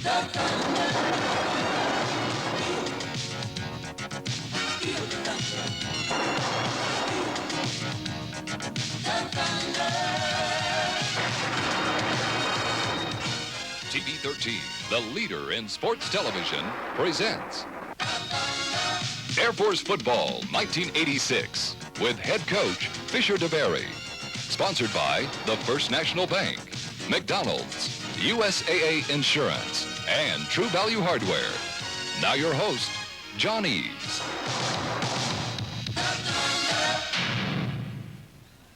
TV 13, the leader in sports television, presents Air Force Football 1986 with head coach Fisher Deberry. Sponsored by the First National Bank, McDonald's, USAA Insurance, and True Value Hardware. Now your host, John Eves.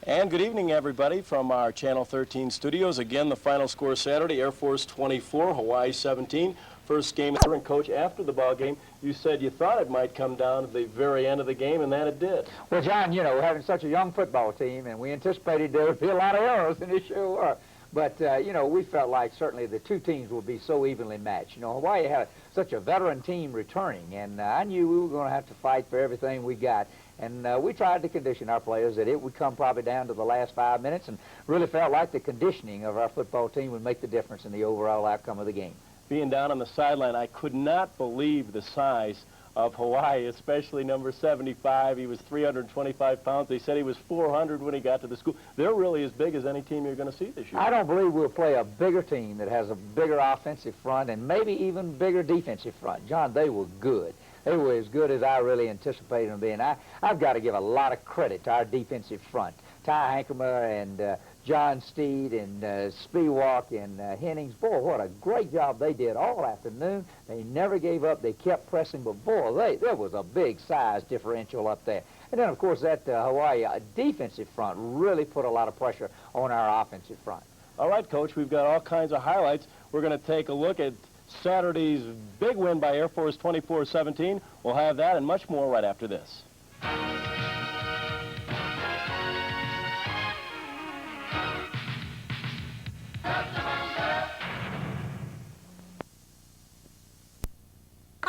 And good evening, everybody, from our Channel 13 studios. Again, the final score Saturday, Air Force 24, Hawaii 17. First game, and Coach, after the ball game, you said you thought it might come down to the very end of the game, and that it did. Well, John, you know, having such a young football team, and we anticipated there would be a lot of errors, and it sure were. But, you know, we felt like certainly the two teams would be so evenly matched. You know, Hawaii had such a veteran team returning, and I knew we were going to have to fight for everything we got. And we tried to condition our players that it would come probably down to the last 5 minutes, and really felt like the conditioning of our football team would make the difference in the overall outcome of the game. Being down on the sideline, I could not believe the size of Hawaii, especially number 75. He was 325 pounds. They said he was 400 when he got to the school. They're really as big as any team you're going to see this year. I don't believe we'll play a bigger team that has a bigger offensive front and maybe even bigger defensive front. John, they were good. They were as good as I really anticipated them being. I've got to give a lot of credit to our defensive front. Ty Hankermer and John Steed and Spiewak and Hennings. Boy, what a great job they did all afternoon. They never gave up. They kept pressing, but boy, there was a big size differential up there. And then, of course, that Hawaii defensive front really put a lot of pressure on our offensive front. All right, Coach, we've got all kinds of highlights. We're going to take a look at Saturday's big win by Air Force 24-17. We'll have that and much more right after this.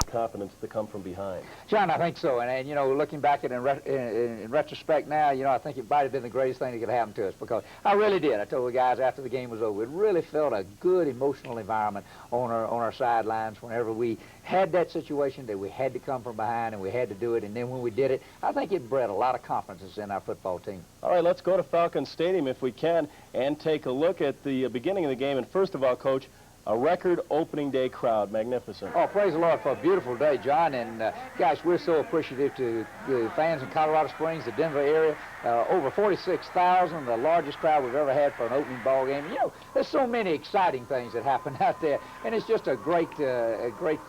Confidence to come from behind. John, I think so. And you know, looking back at it in retrospect now, you know, I think it might have been the greatest thing that could happen to us, because I really did. I told the guys after the game was over, it really felt a good emotional environment on our sidelines whenever we had that situation that we had to come from behind and we had to do it. And then when we did it, I think it bred a lot of confidence in our football team. All right, let's go to Falcon Stadium if we can and take a look at the beginning of the game. And first of all, Coach, a record opening day crowd. Magnificent. Oh, praise the Lord for a beautiful day, John. And, guys, we're so appreciative to the fans in Colorado Springs, the Denver area. Over 46,000, the largest crowd we've ever had for an opening ball game. You know, there's so many exciting things that happen out there. And it's just a great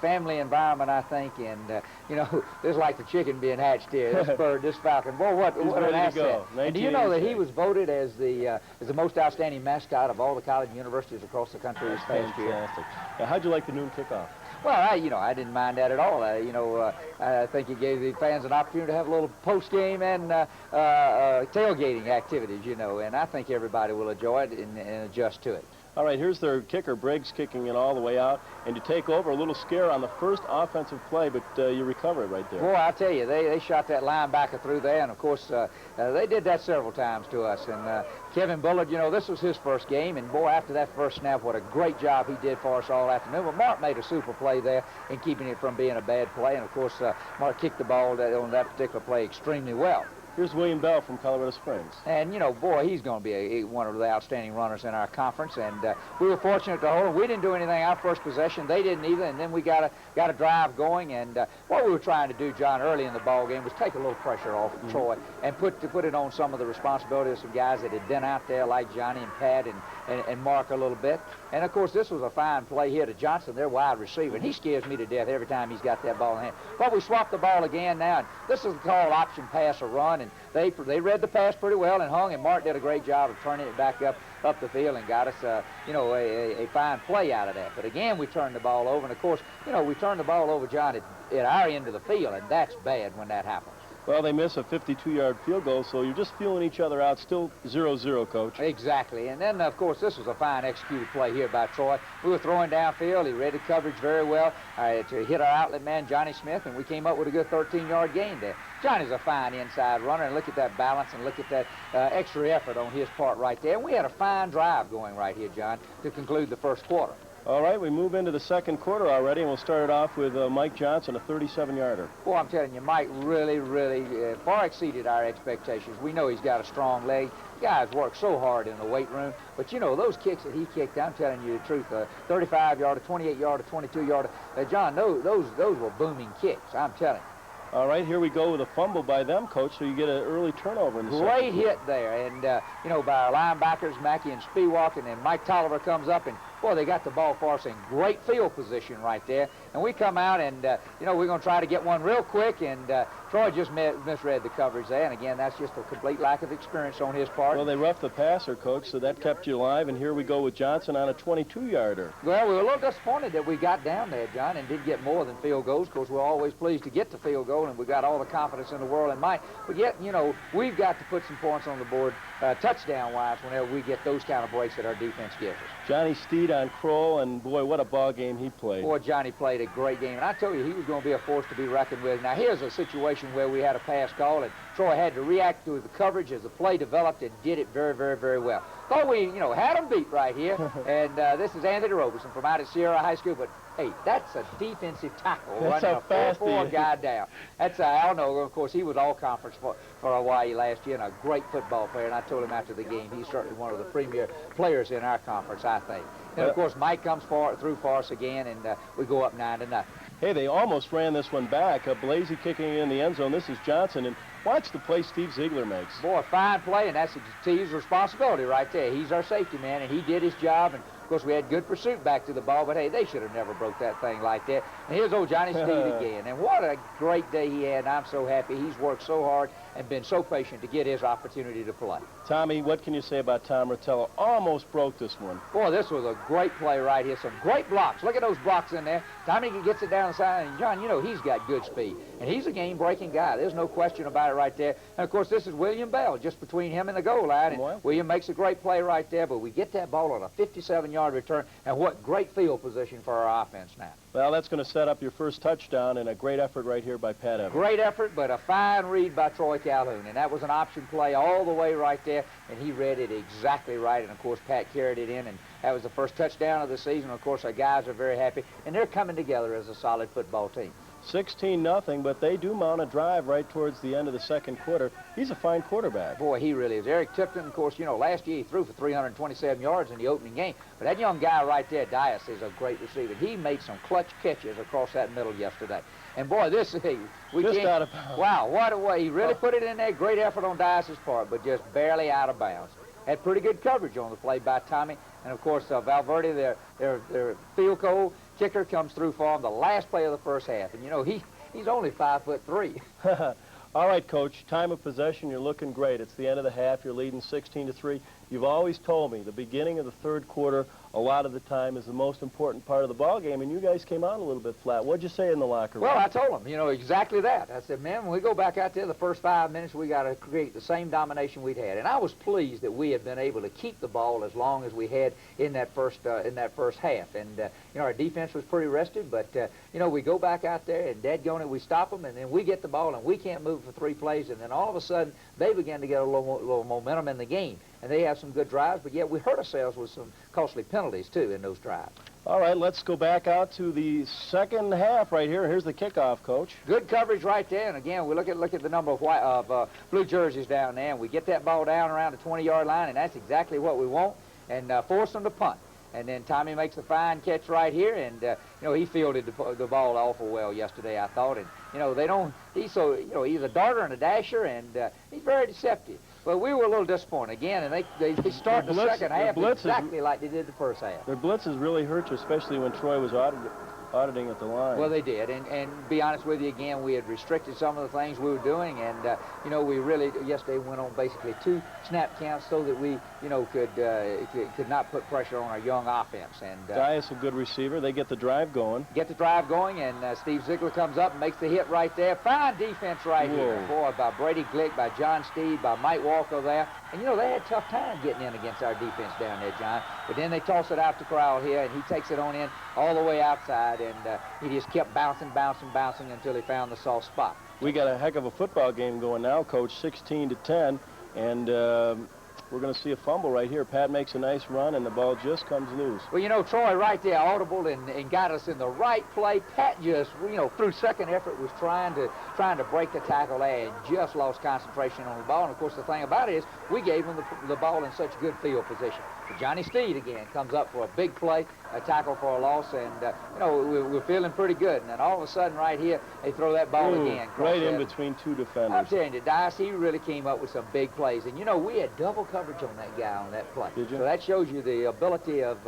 family environment, I think. And, you know, there's like the chicken being hatched here. This bird, this falcon. Boy, what an asset. And do you know that he was voted as the most outstanding mascot of all the college and universities across the country this past year? Fantastic. Now, how'd you like the noon kickoff? Well, I didn't mind that at all. I think it gave the fans an opportunity to have a little post-game and tailgating activities, you know, and I think everybody will enjoy it and adjust to it. All right, here's their kicker, Briggs, kicking it all the way out. And to take over, a little scare on the first offensive play, but you recover it right there. Boy, I tell you, they shot that linebacker through there, and, of course, they did that several times to us. And Kevin Bullard, you know, this was his first game, and, boy, after that first snap, what a great job he did for us all afternoon. But Mark made a super play there in keeping it from being a bad play, and, of course, Mark kicked the ball on that particular play extremely well. Here's William Bell from Colorado Springs. And, you know, boy, he's going to be one of the outstanding runners in our conference. And we were fortunate to hold him. We didn't do anything our first possession. They didn't either. And then we got a drive going. And what we were trying to do, John, early in the ball game was take a little pressure off of Troy and put it on some of the responsibilities of some guys that had been out there like Johnny and Pat and Mark a little bit. And, of course, this was a fine play here to Johnson, their wide receiver. And he scares me to death every time he's got that ball in hand. But we swapped the ball again now. And this is called option pass or run. And they read the pass pretty well and hung, and Mark did a great job of turning it back up the field and got us, you know, a fine play out of that. But again, we turned the ball over, and of course, you know, we turned the ball over, John, at our end of the field, and that's bad when that happens. Well, they miss a 52-yard field goal, so you're just feeling each other out. Still 0-0, Coach. Exactly. And then, of course, this was a fine executed play here by Troy. We were throwing downfield. He read the coverage very well to hit our outlet man, Johnny Smith, and we came up with a good 13-yard gain there. Johnny's a fine inside runner, and look at that balance and look at that extra effort on his part right there. And we had a fine drive going right here, John, to conclude the first quarter. All right, we move into the second quarter already, and we'll start it off with Mike Johnson, a 37-yarder. Boy, I'm telling you, Mike really, really far exceeded our expectations. We know he's got a strong leg. Guys work so hard in the weight room, but you know, those kicks that he kicked, I'm telling you the truth, 35-yarder, 28-yarder, 22-yarder, John, those were booming kicks, I'm telling you. All right, here we go with a fumble by them, Coach, so you get an early turnover in the second. Great hit there, and, you know, by our linebackers, Mackey and Spiewalk, and then Mike Tolliver comes up, and, boy, they got the ball for us in great field position right there. And we come out, and, you know, we're going to try to get one real quick, and Troy just misread the coverage there, and, again, that's just a complete lack of experience on his part. Well, they roughed the passer, Coach, so that kept you alive, and here we go with Johnson on a 22-yarder. Well, we were a little disappointed that we got down there, John, and did get more than field goals. Of course, we're always pleased to get the field goal, and we got all the confidence in the world in Mike. But yet, you know, we've got to put some points on the board touchdown-wise whenever we get those kind of breaks that our defense gives us. Johnny Steed on Kroll, and, boy, what a ball game he played. Boy, Johnny played a great game, and I told you he was going to be a force to be reckoned with. Now, here's a situation where we had a pass call, and Troy had to react to the coverage as the play developed and did it very, very, very well. Thought we, you know, had him beat right here, and this is Anthony Roberson from out at Sierra High School, but hey, that's a defensive tackle. That's running how fast a 4-4 guy down. That's, I don't know, of course, he was all-conference for Hawaii last year and a great football player, and I told him after the game he's certainly one of the premier players in our conference, I think. And, of course, Mike comes through for us again, and we go up 9-0. Hey, they almost ran this one back. Blasey kicking in the end zone. This is Johnson, and watch the play Steve Ziegler makes. Boy, fine play, and that's Steve's responsibility right there. He's our safety man, and he did his job, and of course we had good pursuit back to the ball, but hey, they should have never broke that thing like that. And here's old Johnny Steed again, and what a great day he had, and I'm so happy. He's worked so hard and been so patient to get his opportunity to play. Tommy, what can you say about Tom Rotella? Almost broke this one. Boy, this was a great play right here. Some great blocks. Look at those blocks in there. Tommy gets it down the side, and John, you know, he's got good speed. And he's a game-breaking guy. There's no question about it right there. And, of course, this is William Bell, just between him and the goal line. And William makes a great play right there, but we get that ball on a 57-yard return. And what great field position for our offense now. Well, that's going to set up your first touchdown, and a great effort right here by Pat Evans. Great effort, but a fine read by Troy Calhoun. And that was an option play all the way right there, and he read it exactly right. And, of course, Pat carried it in, and that was the first touchdown of the season. Of course, our guys are very happy, and they're coming together as a solid football team. 16-0, but they do mount a drive right towards the end of the second quarter. He's a fine quarterback. Boy, he really is. Eric Tipton, of course, you know, last year he threw for 327 yards in the opening game. But that young guy right there, Dias, is a great receiver. He made some clutch catches across that middle yesterday. And, boy, this is... Just out of bounds. Wow, what a way. He really put it in there. Great effort on Dias's part, but just barely out of bounds. Had pretty good coverage on the play by Tommy. And, of course, Valverde, their field goal kicker, comes through for him the last play of the first half. And, you know, he's only 5'3". All right, Coach, time of possession, you're looking great. It's the end of the half. You're leading 16-3. You've always told me the beginning of the third quarter, a lot of the time, is the most important part of the ball game, and you guys came out a little bit flat. What'd you say in the locker room? Well, I told them, you know, exactly that. I said, man, when we go back out there the first 5 minutes, we got to create the same domination we'd had. And I was pleased that we had been able to keep the ball as long as we had in that first half. And, you know, our defense was pretty rested, but, you know, we go back out there, and dadgone it, we stop them, and then we get the ball, and we can't move for 3 plays, and then all of a sudden, they begin to get a little momentum in the game. And they have some good drives, but yet we hurt ourselves with some costly penalties, too, in those drives. All right, let's go back out to the second half right here. Here's the kickoff, Coach. Good coverage right there, and again, we look at the number of blue jerseys down there, and we get that ball down around the 20-yard line, and that's exactly what we want, and force them to punt. And then Tommy makes a fine catch right here, and you know, he fielded the ball awful well yesterday, I thought. And you know, he's a darter and a dasher, and he's very deceptive. But we were a little disappointed again, and they start the second half exactly like they did the first half. Their blitzes really hurt you, especially when Troy was auditing at the line. Well, they did, and to be honest with you, again, we had restricted some of the things we were doing, and you know, we really yesterday went on basically 2 snap counts so that we, you know, could not put pressure on our young offense. And Dias a good receiver. They get the drive going. And Steve Ziegler comes up and makes the hit right there. Fine defense right here, boy, by Brady Glick, by John Steed, by Mike Walker there. And you know, they had a tough time getting in against our defense down there, John. But then they toss it out to Corral here, and he takes it on in all the way outside, and he just kept bouncing until he found the soft spot. We got a heck of a football game going now, Coach, 16-10, and We're going to see a fumble right here. Pat makes a nice run, and the ball just comes loose. Well, you know, Troy right there audible and got us in the right play. Pat just, you know, through second effort was trying to break the tackle there and just lost concentration on the ball. And, of course, the thing about it is we gave him the ball in such good field position. But Johnny Steed, again, comes up for a big play, a tackle for a loss, and, you know, we're feeling pretty good. And then all of a sudden right here, they throw that ball again. Right in between two defenders. I'm telling you, Dice, he really came up with some big plays. And, you know, we had double coverage on that guy on that play. Did you? So that shows you the ability of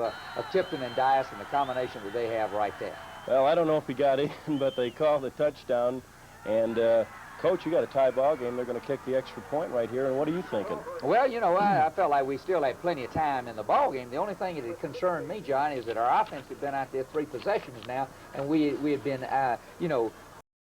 Tipton and Dice and the combination that they have right there. Well, I don't know if he got in, but they called a touchdown. And, Coach, you got a tie ball game. They're going to kick the extra point right here. And what are you thinking? Well, you know, I felt like we still had plenty of time in the ball game. The only thing that concerned me, John, is that our offense had been out there 3 possessions now, and we had been, you know,